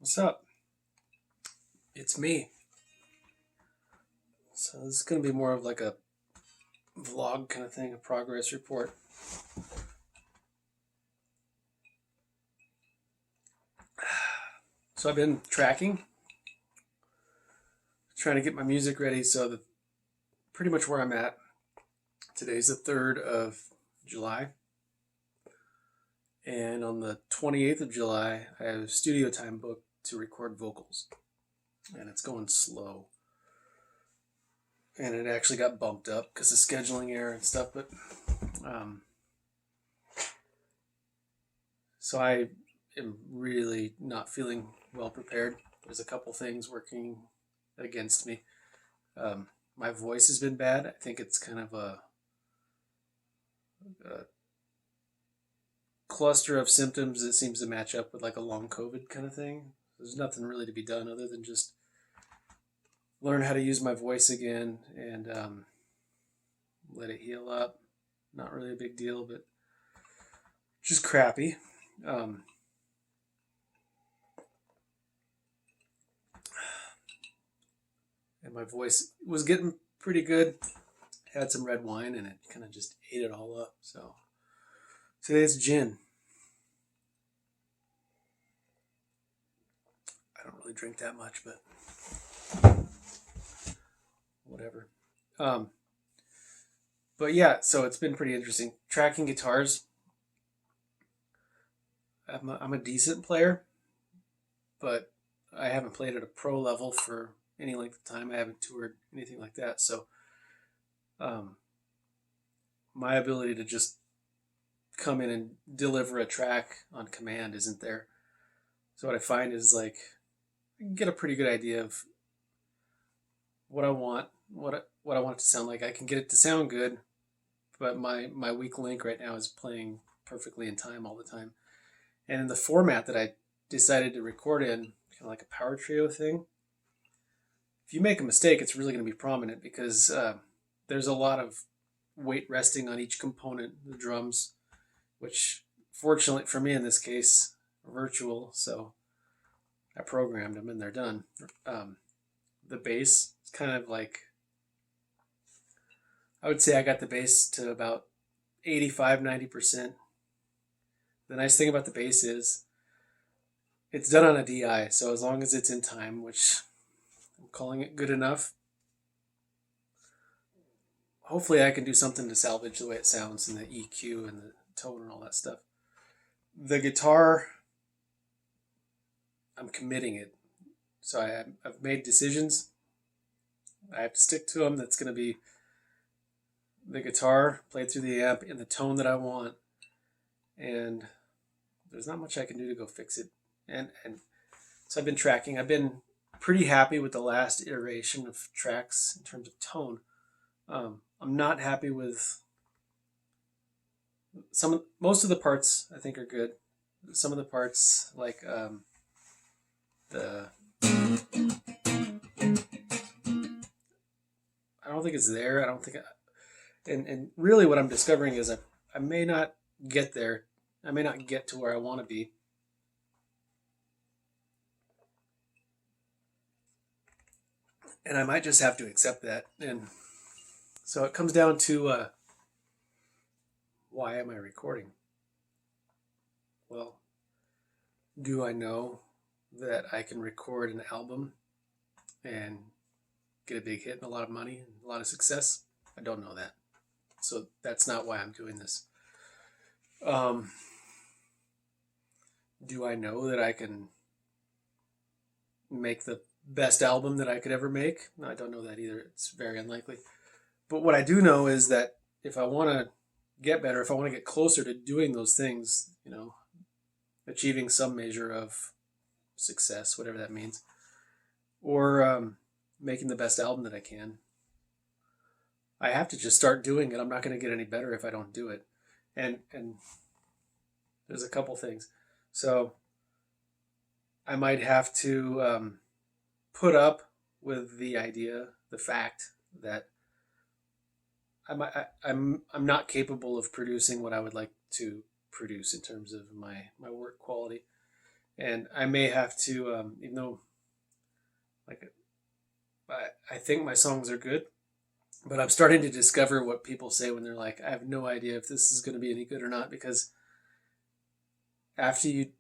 What's up? It's me. So this is going to be more of like a vlog kind of thing, a progress report. So I've been tracking, trying to get my music ready so that pretty much where I'm at. Today's the 3rd of July. And on the 28th of July, I have studio time booked to record vocals. And it's going slow. And it actually got bumped up because of scheduling error and stuff. But so I am really not feeling well prepared. There's a couple things working against me. My voice has been bad. I think it's kind of a cluster of symptoms that seems to match up with like a long COVID kind of thing. There's nothing really to be done other than just learn how to use my voice again and let it heal up. Not really a big deal, but just crappy. Um, and my voice was getting pretty good. Had some red wine and it kind of just ate it all up. So today's gin. I don't really drink that much, but whatever. Um, but yeah, so it's been pretty interesting. Tracking guitars. I'm a decent player, but I haven't played at a pro level for any length of time. I haven't toured anything like that. So um, my ability to just come in and deliver a track on command isn't there. So what I find is like I can get a pretty good idea of what I want, what I want it to sound like. I can get it to sound good, but my weak link right now is playing perfectly in time all the time. And in the format that I decided to record in, kind of like a power trio thing, if you make a mistake, it's really going to be prominent because there's a lot of weight resting on each component, the drums, which fortunately for me in this case, are virtual, so I programmed them and they're done. The bass, it's kind of like, I would say I got the bass to about 85, 90%. The nice thing about the bass is it's done on a DI, so as long as it's in time, which I'm calling it good enough, hopefully I can do something to salvage the way it sounds and the EQ and the tone and all that stuff. The guitar, I'm committing it. So I've made decisions. I have to stick to them. That's going to be the guitar played through the amp in the tone that I want. And there's not much I can do to go fix it. And so I've been tracking. I've been pretty happy with the last iteration of tracks in terms of tone. I'm not happy with most of the parts. I think are good. Some of the parts, like the, I don't think it's there. I don't think, and really what I'm discovering is I may not get there. I may not get to where I want to be. And I might just have to accept that. And so it comes down to why am I recording? Well, do I know that I can record an album and get a big hit and a lot of money and a lot of success? I don't know that. So that's not why I'm doing this. Um, do I know that I can make the best album that I could ever make? No, I don't know that either. It's very unlikely. But what I do know is that if I want to get better, if I want to get closer to doing those things, achieving some measure of success, whatever that means, or making the best album that I can, I have to just start doing it. I'm not going to get any better if I don't do it. And there's a couple things. So I might have to put up with the idea, the fact that I'm not capable of producing what I would like to produce in terms of my work quality. And I may have to, even though like I think my songs are good, but I'm starting to discover what people say when they're like, I have no idea if this is going to be any good or not, because after you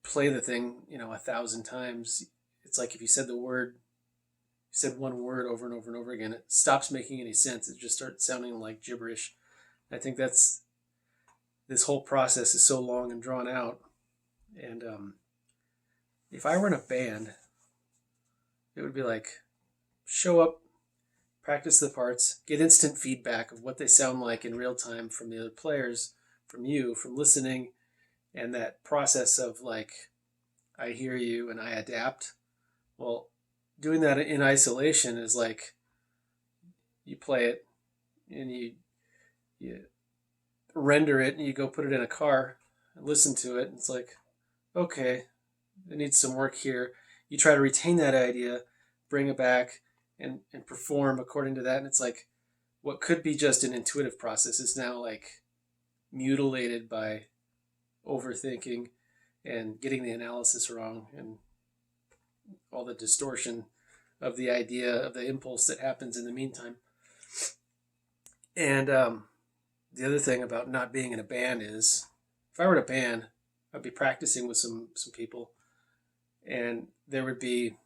play the thing, 1,000 times, it's like if you said the word, you said one word over and over and over again, it stops making any sense. It just starts sounding like gibberish. I think that's this whole process is so long and drawn out. And if I were in a band, it would be like show up, practice the parts, get instant feedback of what they sound like in real time from the other players, from you, from listening, and that process of like, I hear you and I adapt. Well, doing that in isolation is like you play it and you render it and you go put it in a car and listen to it. And it's like, okay, it needs some work here. You try to retain that idea, bring it back, and perform according to that. And it's like what could be just an intuitive process is now like mutilated by overthinking and getting the analysis wrong and all the distortion of the idea of the impulse that happens in the meantime. And the other thing about not being in a band is if I were in a band, I'd be practicing with some people, and there would be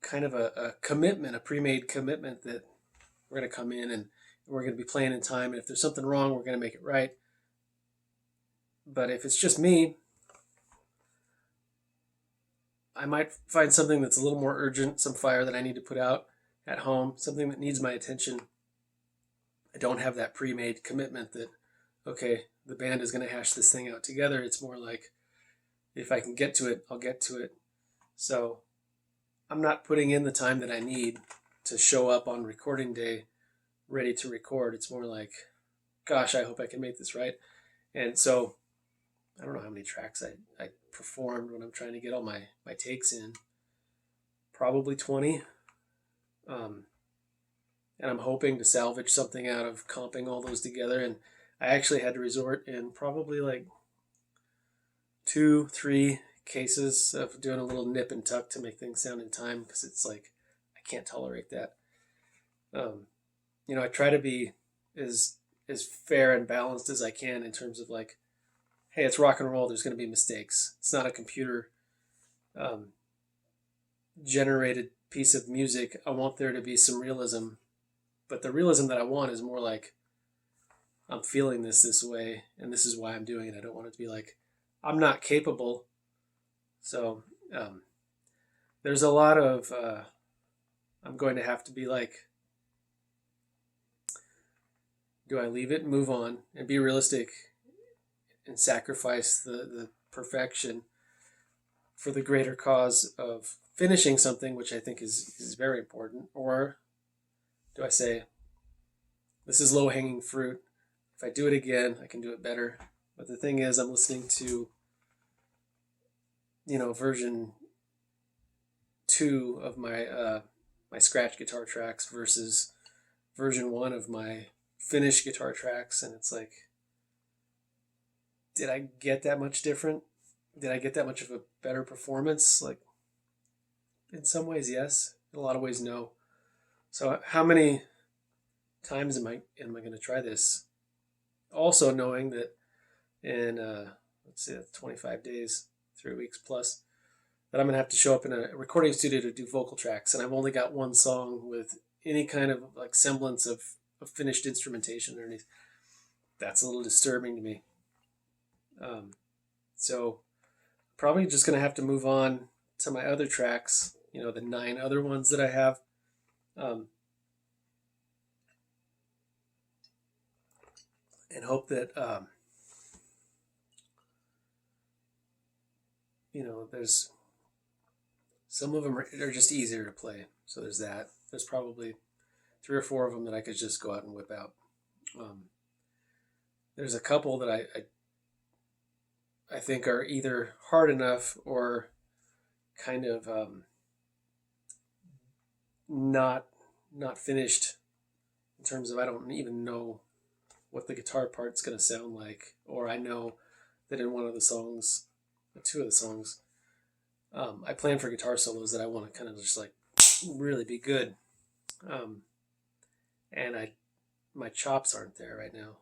kind of a commitment, a pre-made commitment that we're going to come in and we're going to be playing in time. And if there's something wrong, we're going to make it right. But if it's just me, I might find something that's a little more urgent, some fire that I need to put out at home, something that needs my attention. I don't have that pre-made commitment that, okay, the band is going to hash this thing out together. It's more like, if I can get to it, I'll get to it. So I'm not putting in the time that I need to show up on recording day ready to record. It's more like, gosh, I hope I can make this right. And so I don't know how many tracks I performed when I'm trying to get all my takes in. Probably 20. And I'm hoping to salvage something out of comping all those together. And I actually had to resort in probably like 2, 3 cases of doing a little nip and tuck to make things sound in time, because it's like I can't tolerate that. I try to be as fair and balanced as I can in terms of like, hey, it's rock and roll. There's going to be mistakes. It's not a computer um, generated piece of music. I want there to be some realism, but the realism that I want is more like I'm feeling this way, and this is why I'm doing it. I don't want it to be like I'm not capable. So there's a lot of I'm going to have to be like, do I leave it and move on and be realistic and sacrifice the perfection for the greater cause of finishing something, which I think is very important? Or do I say, this is low hanging fruit. If I do it again, I can do it better. But the thing is, I'm listening to, version 2 of my scratch guitar tracks versus version 1 of my finished guitar tracks, and it's like, did I get that much different? Did I get that much of a better performance? Like, in some ways, yes. In a lot of ways, no. So, how many times am I going to try this? Also, knowing that in let's say 25 days, 3 weeks plus, that I'm going to have to show up in a recording studio to do vocal tracks, and I've only got one song with any kind of like semblance of finished instrumentation underneath. That's a little disturbing to me. So probably just going to have to move on to my other tracks, the 9 other ones that I have. And hope that, there's some of them are just easier to play. So there's that. There's probably 3 or 4 of them that I could just go out and whip out. There's a couple that I think are either hard enough or kind of not finished in terms of I don't even know what the guitar part's going to sound like, or I know that in one of the songs two of the songs, I plan for guitar solos that I want to kind of just like really be good. Um, and my chops aren't there right now.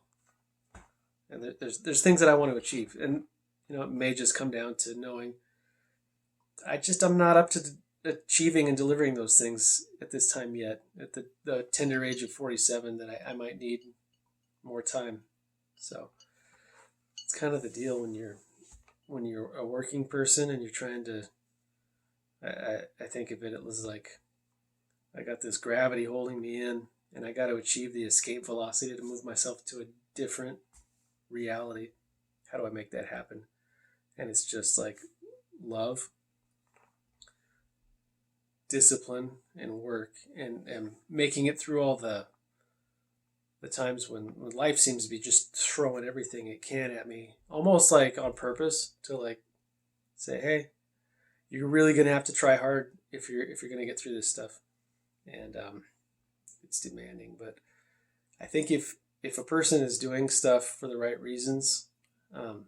And there's things that I want to achieve, and it may just come down to knowing I'm not up to achieving and delivering those things at this time yet. At the tender age of 47, that I might need more time. So it's kind of the deal when you're a working person and you're trying to. I think of it as like I got this gravity holding me in, and I got to achieve the escape velocity to move myself to a different reality. How do I make that happen? And it's just like love, discipline, and work, and making it through all the times when life seems to be just throwing everything it can at me, almost like on purpose to like say, hey, you're really gonna have to try hard if you're gonna get through this stuff, and it's demanding. But I think if a person is doing stuff for the right reasons, um,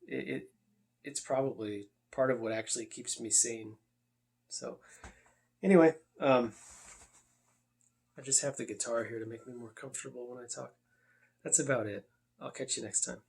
it it's probably part of what actually keeps me sane. So anyway, I just have the guitar here to make me more comfortable when I talk. That's about it. I'll catch you next time.